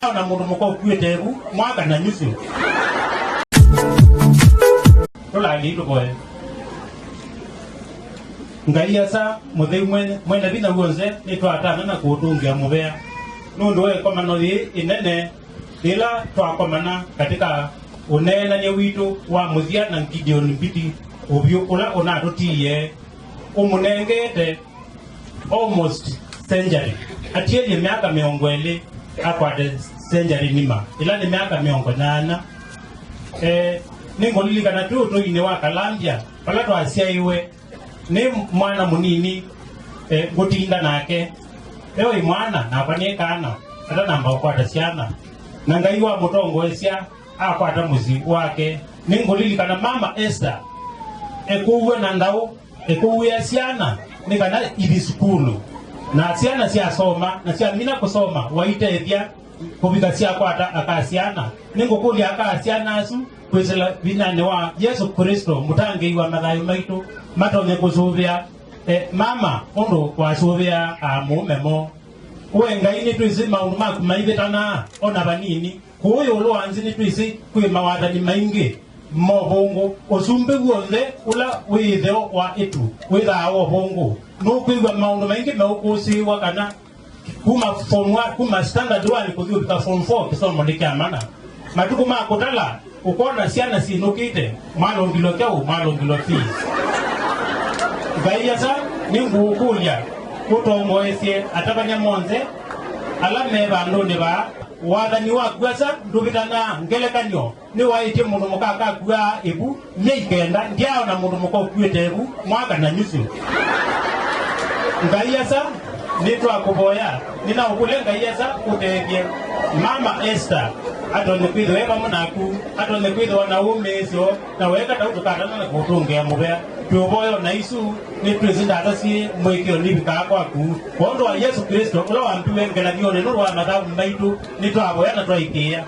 na mundu mukau kwitebu mwaka na nyusu tola lindo boy ngaiasa muthei mwene bina wonze ni twatana na kutungia mubea nundu we komano inene ila twakomana katika unena ni witu wa muthia na Gideon Mbiti ubyo ula onatutiye umunengete almost century atiye miaka 20 akwate century nima ila ni miaka 8 ningolilika tu ine wa Kalambia pala twasia iwe ni mwana munini gutinda nake leo mwana na kwanikana ata namba kwata siana na ngai wa mutongo esia akwata muzi wake ningolilika na mama Esther ekuwe na ndau ekuwe siana nikana ili skulu na siana sia soma na sia mina kusoma waitethia kubika sia kwata akasiana ningokuli akasiana asu kwesela binane wa Yesu Kristo mutange wa mathayo maitu matonge kusuvia mama ondo wasuvia mumemo wenga ini twisi maundu maku maivitana ona banini kuyo ulwanzi ni twisi kwi mawathani maingi mobongo usumbe guothe ula witheo wa itu withao bongo no kwigwa maundu maingi meukusiwa kana kuma form 1 kuma standard 1 kuthika form 4 kisomo ndikiamana matuku makutala ukona siana sinukite malongilo kyau malongilo fees gaiasa ningu ukulia kutongo esie atabanya monze alame bandu ne ba wathani wa gwasa ndubitana ngelekanyo ni waite mundu mukaka kwa ebu meikenda ndiao na mundu mukau kwete ebu mwaka na nyusu ngaiasa nitwa kuboya nina ukulenga yesa utethie mama Esther atone kwitho eba munaku atone kwitho wanaume icio na weka tautukatana na kutungia mubea tuboyo na isu ni president atasi mwekio libika kwaku kondo wa Yesu Kristo ula wampiwe ngelagio ne nuru wa mathabu maitu nitwaboya na twaikia